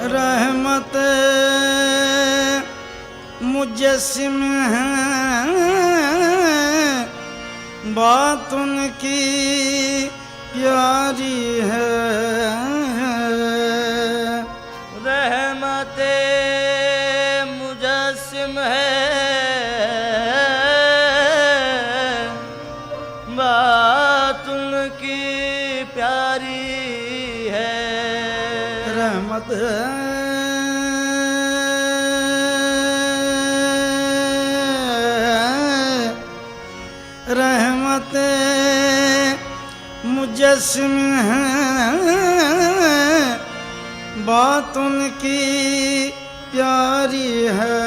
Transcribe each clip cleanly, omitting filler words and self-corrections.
रहमत मुजस्सिम है, बात उनकी प्यारी है। रहमत मुजस्सिम है, बात उनकी प्यारी है। रहमत रहमत मुजस्सिम है, बात उनकी प्यारी है।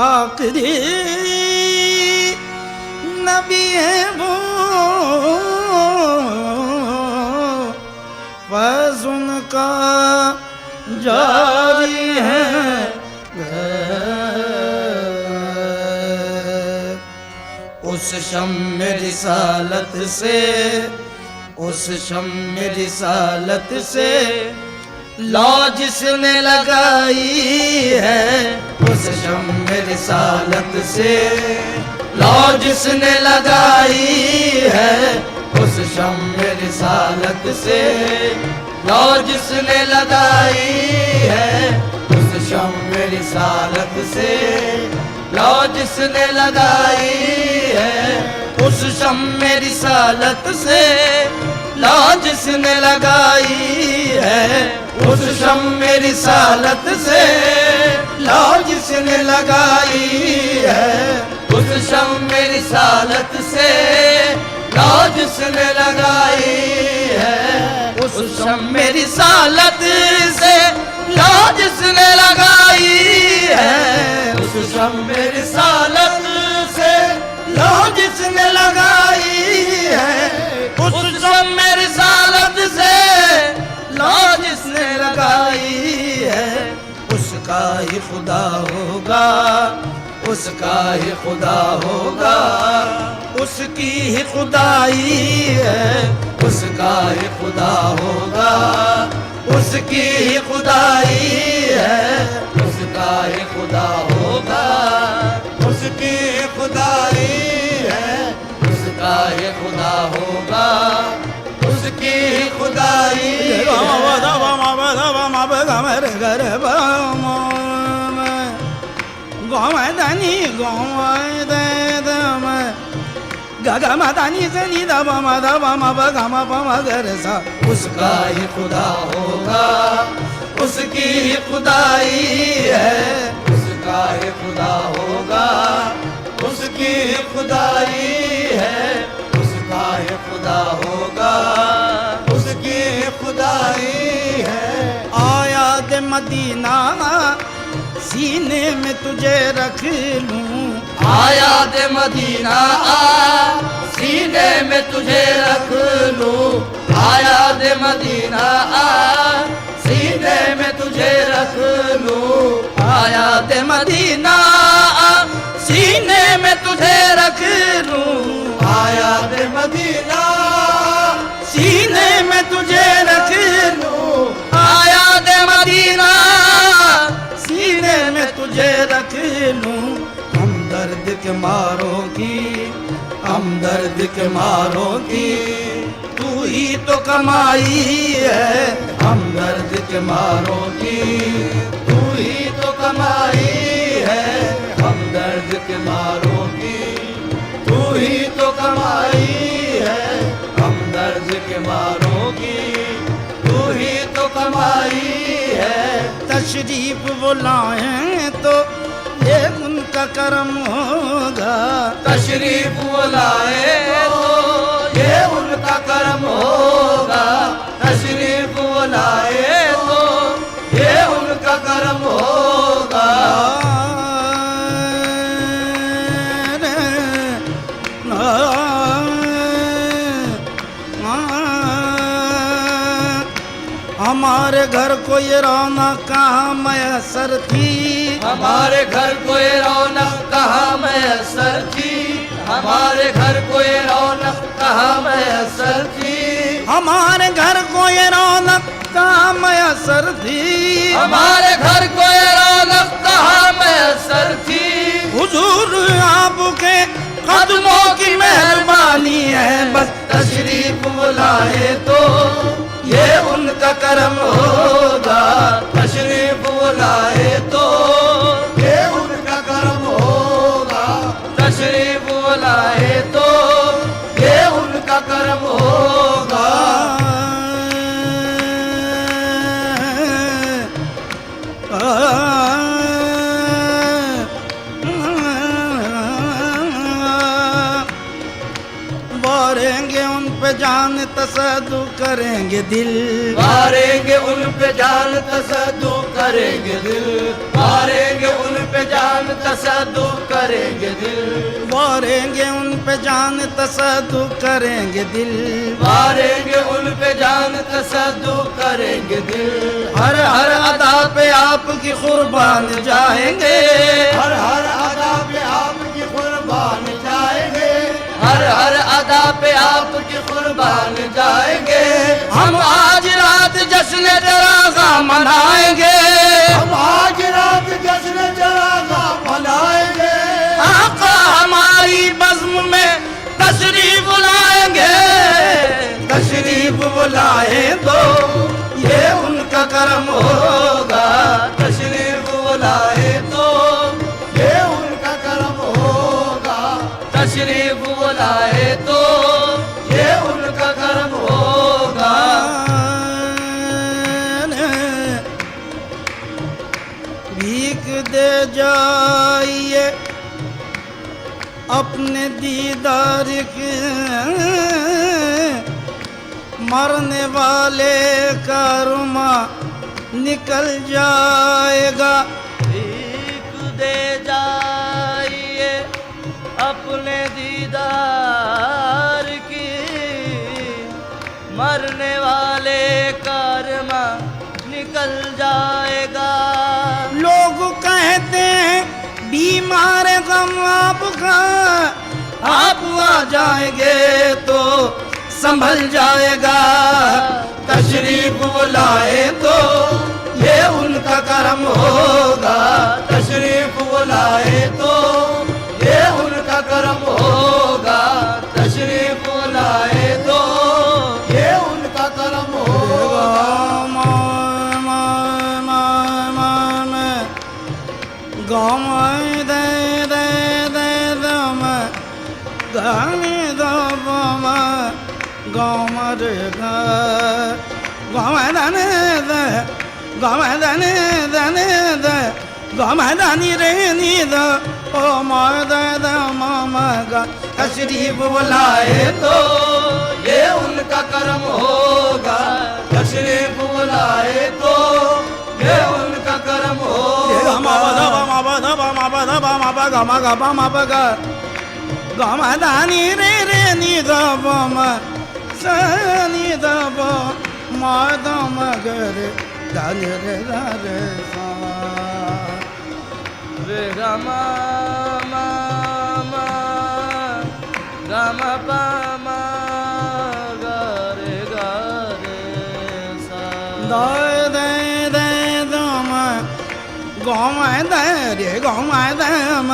आखिरी नबी है वो, फैज़ उनका जारी है। उस शम्म रिसालत से, उस शम्म रिसालत से लौ जिसने लगाई है। उस शम्म रिसालत से लौ जिसने लगाई है। उस शम्म रिसालत से लौ जिसने लगाई है। उस शम्म रिसालत से लौ जिसने लगाई है। उस शम्म रिसालत से लौ जिसने लगाई है। उस शम्म रिसालत से लौ जिसने लगाई है। उस शम्म रिसालत से लौ जिसने लगाई है। उस शम्म रिसालत से लौ जिसने लगाई है। उस शम्म रिसालत से लौ जिसने लगाई है। उस शम्म रिसालत से लौ जिसने लगाई है। उसका ही खुदा होगा, उसका ही खुदा होगा, उसकी ही खुदाई है। उसका ही खुदा होगा, उसकी ही खुदाई है। उसका ही खुदा होगा, उसकी ही खुदाई है। उसका ही खुदा होगा, उसकी ही खुदाई है। गोमदनी गोमदे दम गगा मदानी सनी दम मदम मगम मगर सा। उसका ही खुदा होगा, उसकी ही खुदाई है। उसका ही खुदा होगा, उसकी ही खुदाई है। उसका ही खुदा होगा, उसकी ही खुदाई है। आया दे मदीना सीने में तुझे रख लूं। आया दे मदीना सीने में तुझे रख लूं। आया दे मदीना सीने में तुझे रख लूं। आया दे मदीना सीने में तुझे रख लूं। आया दे मदीना सीने में तुझे रख लूं। आया दे मदीना सीने में तुझे रख लूं। हम दर्द के मारों की, हम दर्द के मारों की तू ही तो कमाई है। हम दर्द के मारों की तू ही तो कमाई है। हम दर्द के मारों की तू ही तो कमाई है। हम दर्द के मारों की तू ही तो कमाई है। तशरीफ वो लाएं तो ये उनका करम होगा। तशरीफ वो लाएं तो ये उनका करम होगा। तशरीफ वो लाएं तो ये उनका करम होगा। हमारे घर को ये रौनक कहाँ मैसर थी। हमारे घर को ये रौनक कहाँ मैसर थी। हमारे घर को ये रौनक कहाँ मैसर थी। हमारे घर को ये रौनक कहाँ मैसर थी, हमारे घर को ये रौनक कहाँ मैसर थी। हुजूर आपके कदमों की मेहरबानी है, बस तशरीफ बुलाए तो ये उनका करम होगा। तशरीफ बुलाए तो ये उनका करम होगा। तशरीफ बुलाए तो ये उनका करम होगा। वारेंगे उन पे जान तसद्दु करेंगे दिल, मारेंगे उन पे जान तसद्दु करेंगे दिल। मारेंगे उन पे जान तसद्दु करेंगे दिल। वारेंगे उन पे जान तसद्दु करेंगे दिल। मारेंगे उन पे जान तसद्दु करेंगे दिल। हर हर अदा पे आपकी कुर्बान जाएंगे, हर हर अदा पे आपकी कुर्बान जाएंगे। हर हर अदा पे आपकी कुर्बान जाएंगे। हम आज रात जश्न जरागा मनाएंगे, हम आज रात जश्न जरागा मनाएंगे। आका हमारी बज़्म में तशरीफ लाएंगे। तशरीफ बुलाए तो ये उनका करम होगा। तशरीफ बुलाए तो ये उनका करम होगा। तशरीफ बुलाए तो ये उनका कर्म होगा। भीख दे जाइए अपने दीदार के, मरने वाले का रुमा निकल जाएगा। भीख दे जाइए अपने दीदार की, मरने वाले कर्मा निकल जाएगा। लोग कहते हैं बीमार गम आपका, आप आ जाएंगे तो संभल जाएगा। तशरीफ बुलाए तो ये उनका करम होगा। तशरीफ बुलाए तो ये उनका कर्म होगा। तशरीफ बुलाए तो ये उनका कर्म होगा। गाँव दे दे दे दम गाने दम गाँव रे गाँव दने दे गाँव दने दने दे गाँव दानी रे नी द ओ माँ दे दे मामा गा। तशरीफ बुलाए तो ये उनका कर्म होगा। तशरीफ बुलाए तो ये उनका कर्म होगा। गमदानी रे रे नि दब सनी दब मदम गर धन रे रे रे रमा मा मा गम पा मा गा रे सा। दय दय दय दम गम दय रे गम दम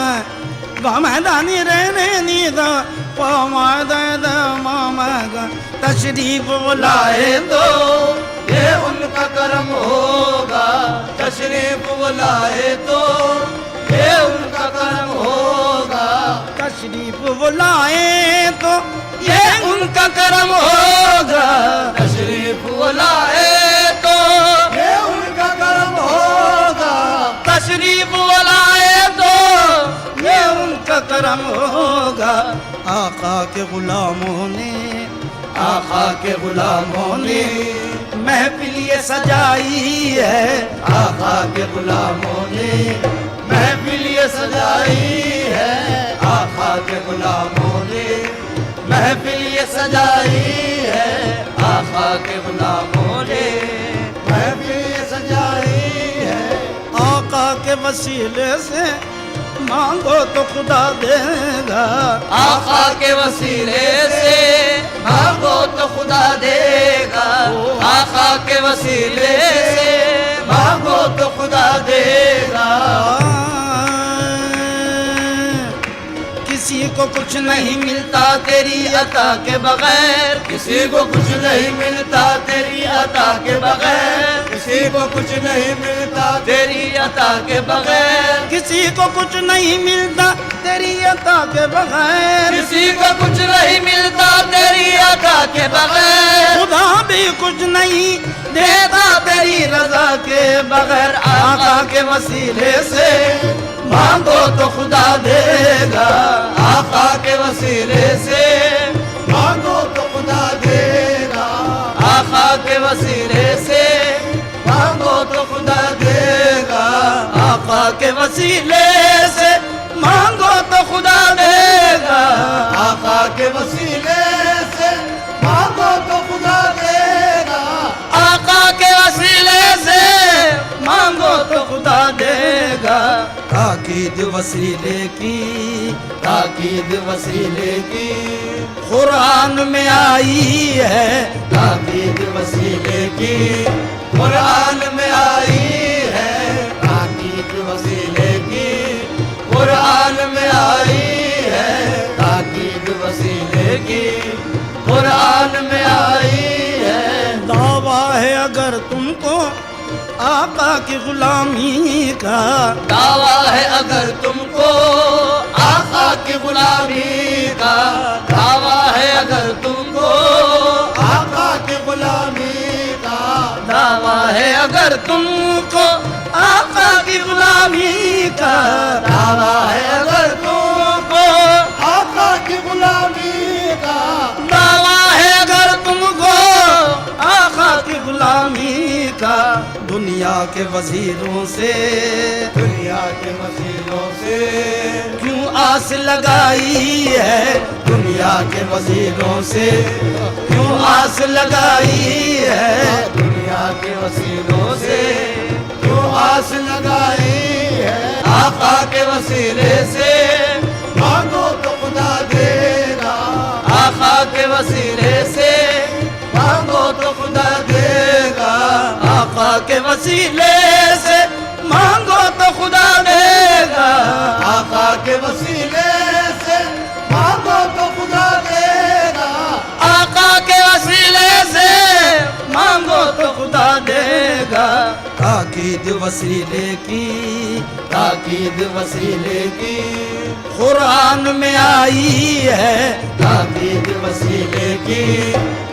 गम दानी रे रे नि द पम दय द मम ग। तशरीफ बुलाए तो ये उनका कर्म होगा। तशरीफ बुलाए तो ये उनका कर्म होगा। तशरीफ बुलाए तो ये उनका करम होगा। तशरीफ बुलाए तो ये उनका करम होगा। तशरीफ बुलाए तो ये उनका करम होगा। आका के गुलामों ने आका के गुलामों ने महफिल ये सजाई है। आका के गुलामों ने महफिल ये सजाई है। आका के गुलामों ने महफिल ये सजाई है। आका के गुलामों ने महफिल ये सजाई है। आका के वसीले से मांगो तो खुदा देगा। आका के वसीले से मांगो तो खुदा देगा, आका के वसीले से मांगो तो खुदा देगा। किसी को कुछ नहीं मिलता तेरी अता के बगैर, किसी को कुछ नहीं मिलता तेरी अता के बगैर, किसी को कुछ नहीं मिलता तेरी अता के बगैर, किसी को कुछ नहीं मिलता तेरी अता के बगैर, किसी को कुछ नहीं मिलता तेरी अता के बगैर, खुदा भी कुछ नहीं देता तेरी रजा के बगैर। आका के वसीले से मांगो तो खुदा देगा, आका के वसीले से मांगो तो खुदा देगा, आका के वसीले से मांगो तो खुदा देगा, आका के वसीले से मांगो तो खुदा देगा, आका के वसीले से मांगो तो खुदा देगा, आका के वसीले से मांगो तो खुदा देगा। ताकीद वसीले की, ताकीद वसीले की कुरान में आई है, ताकीद वसीले की कुरान में आई है, ताकीद वसीले की कुरान में आई है, ताकीद वसीले की कुरान में आई है। दावा है अगर तुमको आका की गुलामी का, दावा है अगर तुमको आका की गुलामी का, दावा है अगर तुमको आका की गुलामी का, दावा है अगर तुमको आका की गुलामी का, दावा है अगर तुमको आका की गुलामी का, दावा है अगर तुमको आका की गुलामी का। दुनिया के वजीरों से, दुनिया के वसीलों से क्यों आस लगाई है, दुनिया के वसीलों से क्यों आस लगाई है, दुनिया के वसीलों से क्यों आस लगाई है, आका के वसीले से मांगो तो खुदा देगा, आका के वसीले से मांगो तो खुदा देगा, आका के वसीले से मांगो तो खुदा देगा, आका के वसीले से मांगो तो खुदा देगा, आका के वसीले से मांगो तो खुदा देगा। ताकीद वसीले की, ताकीद वसीले की कुरान में आई है, ताकीद वसीले की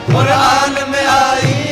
कुरान में आई है।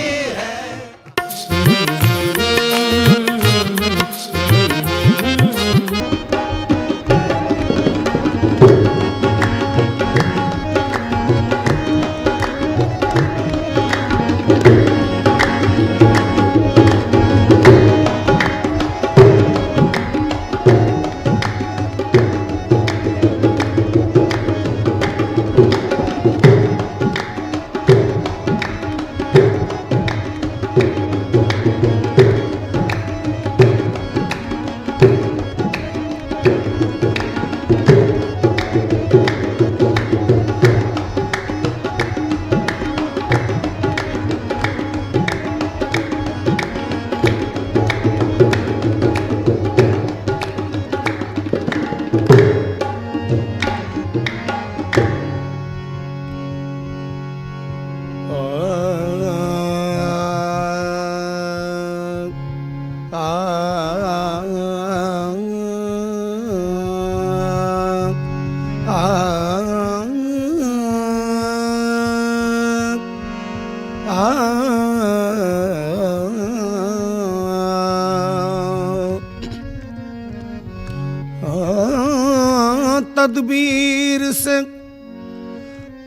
तदबीर से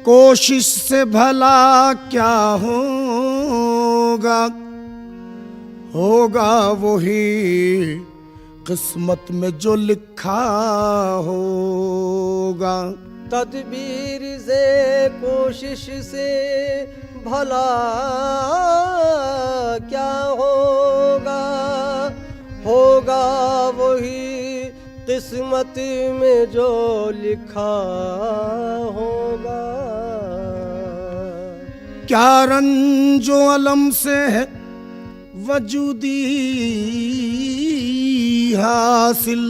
कोशिश से भला क्या होगा, होगा वही किस्मत में जो लिखा होगा। तदबीर से कोशिश से भला क्या होगा, होगा वही किस्मत में जो लिखा होगा। क्या रंजो अलम से है वजूदी हासिल,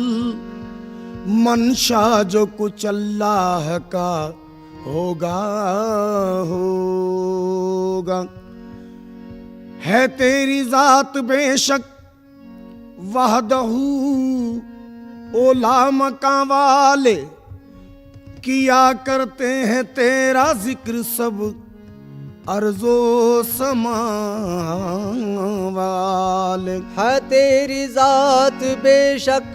मंशा जो कुछ अल्लाह का होगा होगा। है तेरी जात बेशक वहदहू ओला मका वाले, किया करते हैं तेरा जिक्र सब अर्जो समा वाले। है तेरी जात बेशक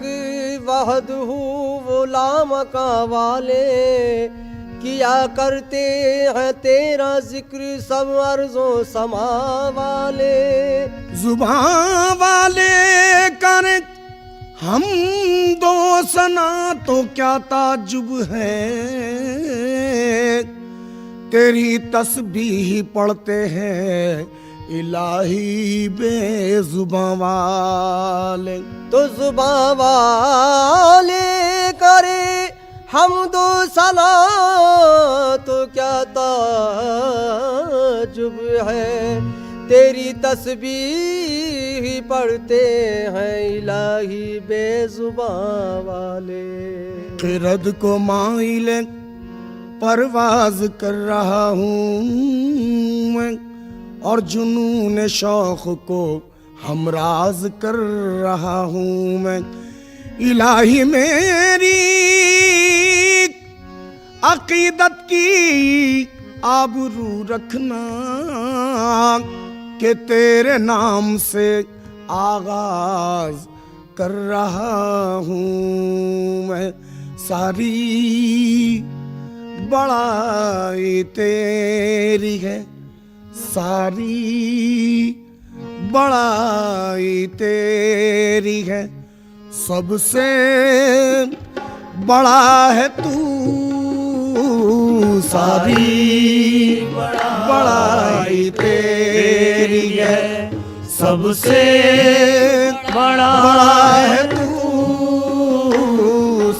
वहदहू वो लामका वाले, किया करते हैं तेरा जिक्र सब अर्जो समा वाले। जुबान वाले करे हम दो सना तो क्या ताजुब है, तेरी तस्बीह पढ़ते हैं इलाही बेजुबान वाले। तो जुबान वाले करे हम दो सना तो क्या ताजुब है, तेरी तस्बीह पढ़ते हैं इलाही बेजुबान वाले। किरद को माइले परवाज कर रहा हूँ मैं, और जुनून शौक को हमराज कर रहा हूँ मैं। इलाही मेरी अकीदत की आबरू रखना, कि तेरे नाम से आगाज कर रहा हूँ मैं। सारी बड़ाई तेरी है, सारी बड़ाई तेरी है, सबसे बड़ा है तू। सारी बड़ाई तेरी है, सबसे बड़ा है तू।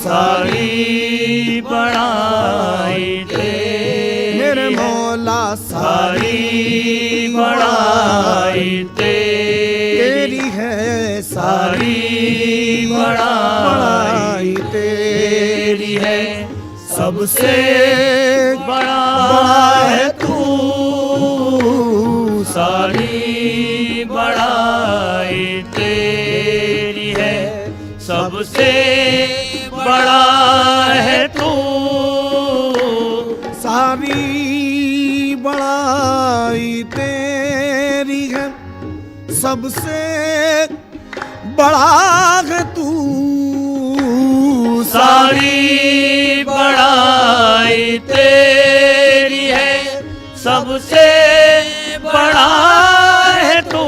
सारी बड़ाई तेरी मेरे मौला सारी बड़ाई तेरी है, सारी बड़ाई तेरी है, सबसे बड़ा है तू। सारी बड़ाई तेरी है, सबसे बड़ा है तू। सारी बड़ाई तेरी है, सबसे बड़ा है तू। सारी बड़ाई तेरी है, सबसे बड़ा है तू।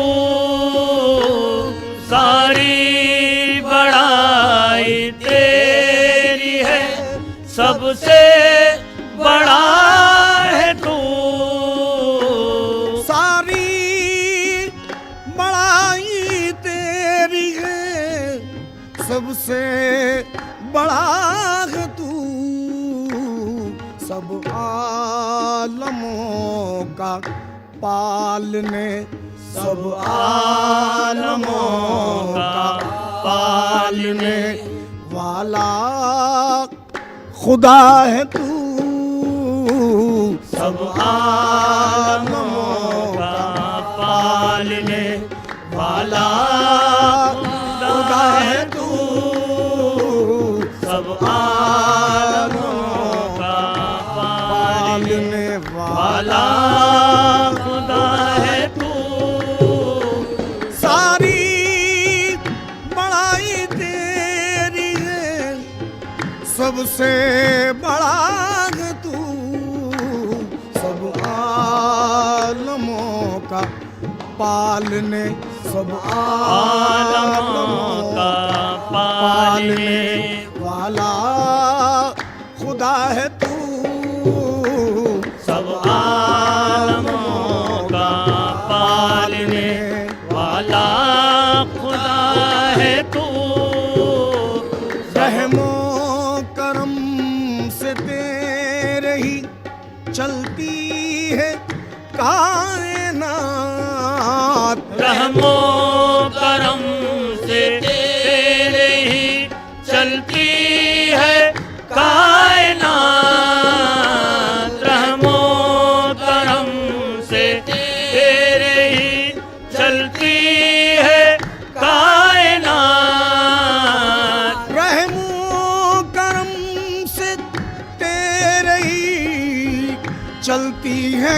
सारी बड़ाई तेरी है, सबसे बड़ा है तू। सारी बड़ाई तेरी है, सबसे बड़ा है तू। सब आलमों का पालने, सब आलमों का पालने वाला खुदा है तू। सब आलमों का पालने वाला खुदा है तू। सब आलमों का पालने वाला खुदा है तू। सारी बड़ाई तेरी है, सबसे बड़ा है तू। सब आलमों का पालने, सब आलमों का पालने वाला खुदा है तू। सब आलमों का पालने वाला खुदा है तू। रहमो करम से तेरे ही चलती है काम रहमो करम से तेरे ही चलती है कायनात, रहमो करम से तेरे ही चलती है कायनात। रहमो करम से तेरे ही चलती है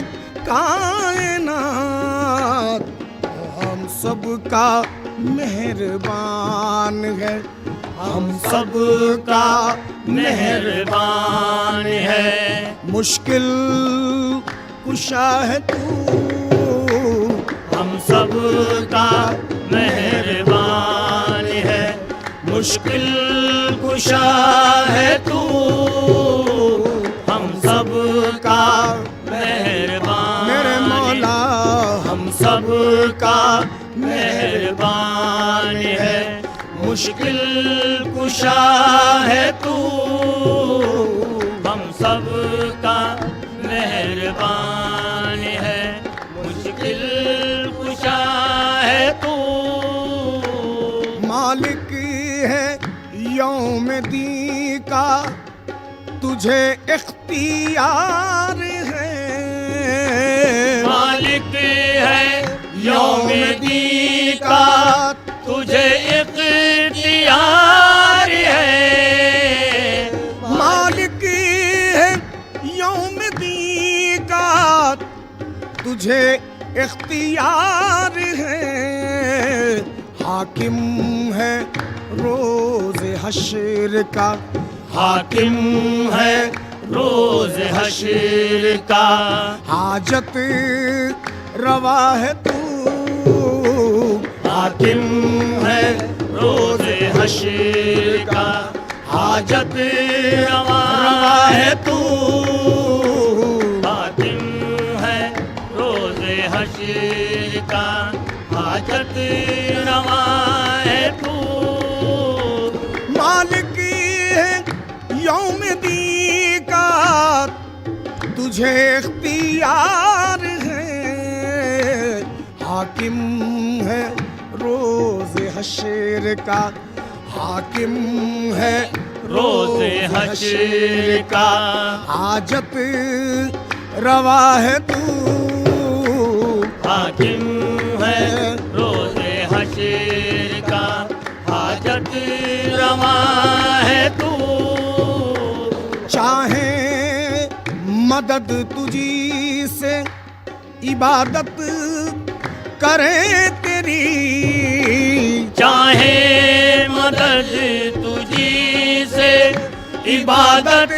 कायनात, हम सबका मेहरबान है, हम सबका मेहरबान है। मुश्किल कुशा है तू, हम सबका मेहरबान है, मुश्किल कुशा है तू, हम सबका मेहरबान मेरे मौला हम सबका मेहरबान है, मुश्किल कुशा है तू, हम सबका मेहरबान है, मुश्किल कुशा है तू। मालिक है यौम दी का तुझे इख्तियार है, मालिक है यौम दी का तुझे इख्तियार है, मालिक है यौम दी का तुझे इख्तियार है, हाकिम है रोज हश्र का, हाकिम है रोज हश्र का, हाजत रवा है तू, हाकिम है रोज हश्र का, हाजत रवा है तू, हाकिम है रोज हश्र का, हाजत रवा है तू। मालिक है यौम दी का तुझे इख्तियार है, हाकिम है रोज हश्र का, हाकिम है रोज हश्र का, हाजत रवा है तू, हाकिम है रोज हश्र का, हाजत रवा है तू। चाहे मदद तुझी से इबादत करे तेरी, चाहे मदद तुझी से इबादत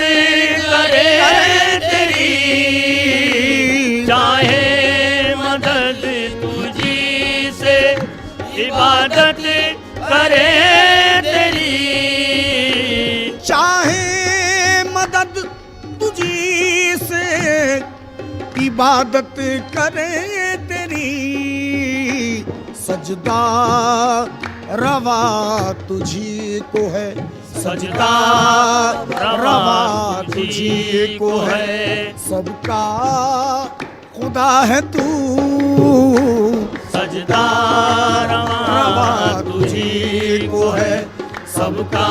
करे तेरी, चाहे मदद तुझी से इबादत करे तेरी, चाहे मदद तुझी से इबादत करे तेरी, सजदा रवा तुझी को है, सजदा रवा तुझी को है, सबका खुदा है तू, सजदा रवा तुझी को है, सबका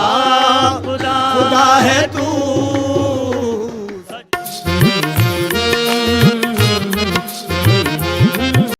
खुदा खुदा है तू।